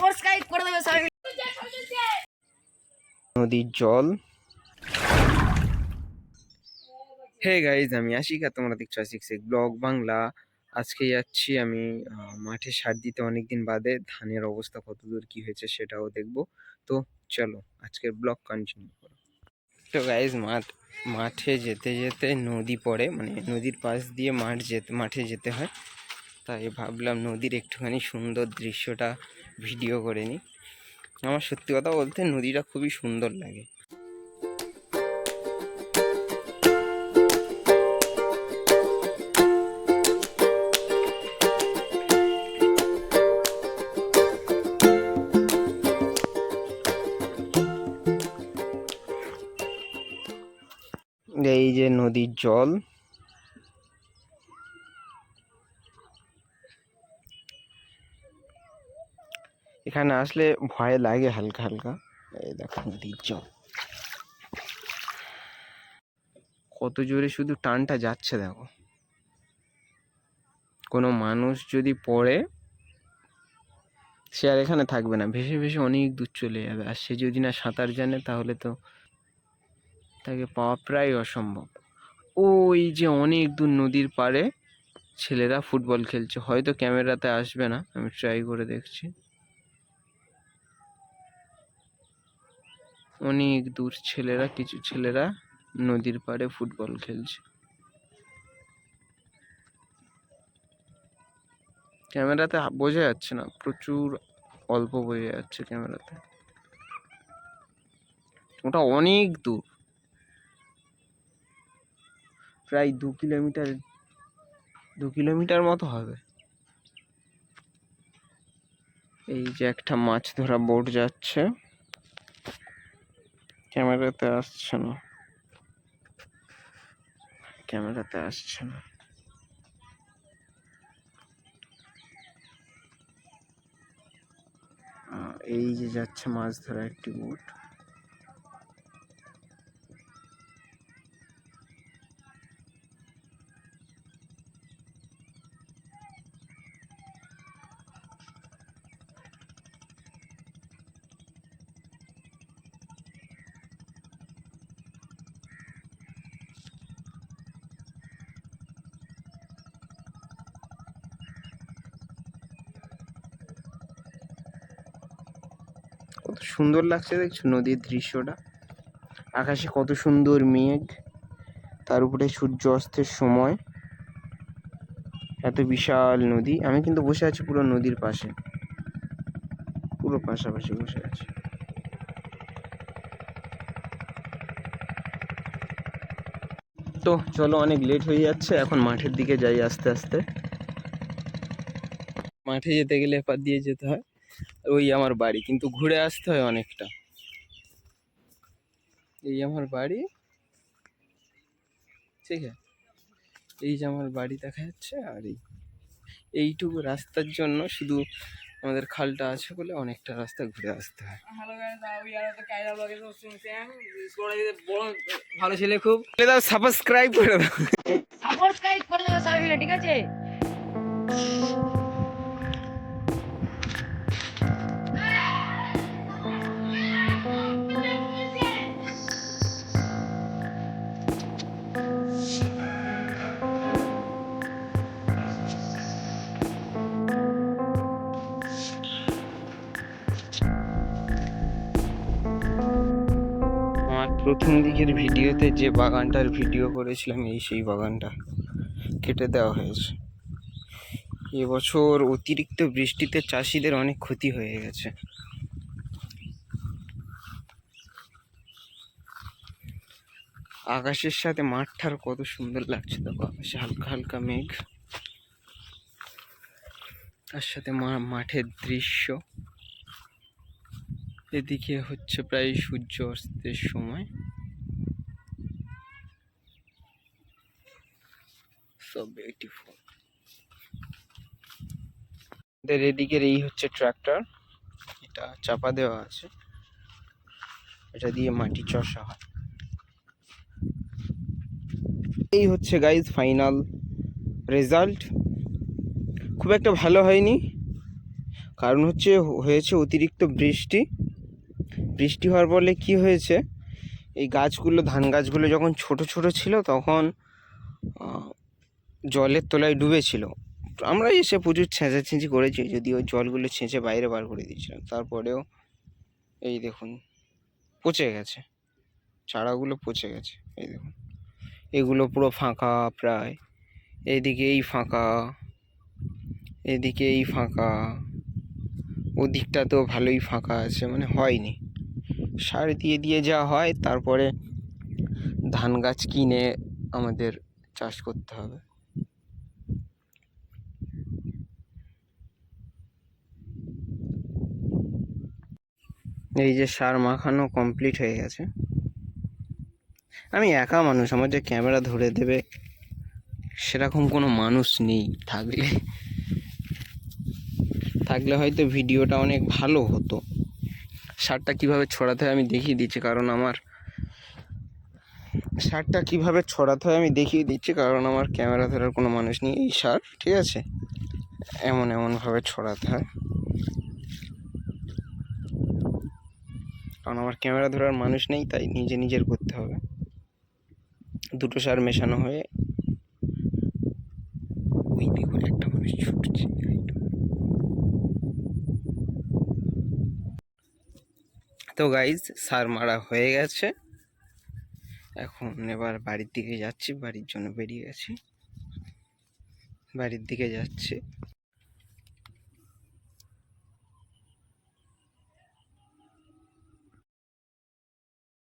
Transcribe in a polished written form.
Subscribe করে দেবে সবাই। নদীর জল। হে গাইজ, আমি আশিকা, তোমরা দেখছো আশিক ব্লগ বাংলা। আজকে যাচ্ছি আমি মাঠে সার দিতে, অনেকদিন বাদে। ধানের অবস্থা কতদূর কি হয়েছে সেটাও দেখবো। তো চলো আজকের ব্লগ কন্টিনিউ করো। তো গাইজ, মাঠে যেতে যেতে নদী পড়ে, মানে নদীর পাশ দিয়ে মাঠে যেতে হয়। তাই ভাবলাম নদীর একটুখানি সুন্দর দৃশ্যটা ভিডিও করে নিই। আমার সত্যি কথা বলতে নদীটা খুবই সুন্দর লাগে। এই যে নদীর জল, এখানে আসলে ভয় লাগে হালকা হালকা। এই দেখো নদীর জল কত জোরে শুধু টানটা যাচ্ছে, দেখো। কোনো মানুষ যদি পড়ে, সে আর এখানে থাকবে না, ভেসে ভেসে অনেক দূর চলে যাবে। আর সে যদি না সাঁতার জানে তাহলে তো তাকে পাওয়া প্রায় অসম্ভব। ওই যে অনেক দূর নদীর পাড়ে ছেলেরা ফুটবল খেলছে, হয়তো ক্যামেরাতে আসবে না, আমি ট্রাই করে দেখছি। অনেক দূর কিছু ছেলেরা নদীর পাড়ে ফুটবল খেলছে। ক্যামেরাতে বোঝা যাচ্ছে না, প্রচুর অল্প বোঝা যাচ্ছে ক্যামেরাতে। ওটা অনেক দূর, প্রায় 2 কিলোমিটার মতো হবে। এই যে একটা মাছ ধরা বোট যাচ্ছে, ক্যামেরাতে আসছে না। এই যে যাচ্ছে মাছ ধরা একটি বোট। কত সুন্দর লাগছে দেখছো নদীর দৃশ্যটা। আকাশে কত সুন্দর মেঘ, তার উপরে সূর্য অস্তের সময়। এত বিশাল নদী। আমি কিন্তু বসে আছি পুরো নদীর পাশে, পুরো পাশাপাশি বসে আছি। তো চলো, অনেক লেট হয়ে যাচ্ছে, এখন মাঠের দিকে যাই আস্তে আস্তে। মাঠে যেতে গেলে এপার দিয়ে যেতে হয়, ওই আমার বাড়ি, কিন্তু ঘুরে আসতে হয় অনেকটা। এই আমার বাড়ি, ঠিক আছে, এই যে আমার বাড়ি দেখা যাচ্ছে। আর এইটুকু রাস্তার জন্য শুধু আমাদের খালটা আছে বলে অনেকটা রাস্তা ঘুরে আসতে হয়। ভালো ছেলে, খুব দাও, সাবস্ক্রাইব করে দাও। সাবস্ক্রাইব করে দেবে সবাই, ঠিক আছে? আমার প্রথম দিকের ভিডিওতে যে বাগানটার ভিডিও করেছিলাম, সেই বাগানটা কেটে দেওয়া হয়েছে। এবছর অতিরিক্ত বৃষ্টিতে চাষিদের অনেক ক্ষতি হয়ে গেছে। আকাশের সাথে মাঠটার কত সুন্দর লাগছে, দেখো আকাশে হালকা হালকা মেঘ, তার সাথে মাঠের দৃশ্য। এদিকে হচ্ছে প্রায় সূর্য অস্তের সময়। So beautiful. এদিকের এই হচ্ছে ট্রাক্টর, এটা চাপা দেওয়া আছে, এটা দিয়ে মাটি চষা হয়। এই হচ্ছে গাইজ ফাইনাল রেজাল্ট। খুব একটা ভালো হয়নি, কারণ হচ্ছে হয়েছে অতিরিক্ত বৃষ্টি। বৃষ্টি হওয়ার ফলে কি হয়েছে, এই গাছগুলো, ধান গাছগুলো যখন ছোট ছোট ছিল তখন জলের তলায় ডুবেছিল। আমরা এসে প্রচুর ছেঁচাছেঁচি করেছি, যদিও জলগুলো ছেঁচে বাইরে বার করে দিয়েছিলাম, তারপরেও এই দেখুন পচে গেছে, চারাগুলো পচে গেছে। এই দেখুন এগুলো পুরো ফাঁকা প্রায়, এইদিকে এই ফাঁকা, এদিকে এই ফাঁকা, ওদিকটাতেও ভালোই ফাঁকা আছে, মানে হয়নি। সার দিয়ে দিয়ে যা হয়, তারপরে ধান গাছ কিনে আমাদের চাষ করতে হবে। এই যে সার মাখানো কমপ্লিট হয়ে গেছে। আমি একা মানুষ, আমার যে ক্যামেরা ধরে দেবে সেরকম কোনো মানুষ নেই। থাকলে হয়তো ভিডিওটা অনেক ভালো হতো। সারটা কিভাবে ছড়াতে হয় আমি দেখিয়ে দিচ্ছি, কারণ আমার ক্যামেরা ধরার কোনো মানুষ নেই। এই সার, ঠিক আছে, এমনভাবে ছড়াতে হয়, কারণ আমার ক্যামেরা ধরার মানুষ নেই, তাই নিজের করতে হবে। দুটো সার মেশানো হয়ে, ওই দেখুন একটা মানুষ ছুটছে। তো গাইজ, সার মারা হয়ে গেছে। এখন এবার বাড়ির দিকে যাচ্ছি, বাড়ির জন্য বেরিয়ে গেছি, বাড়ির দিকে যাচ্ছি।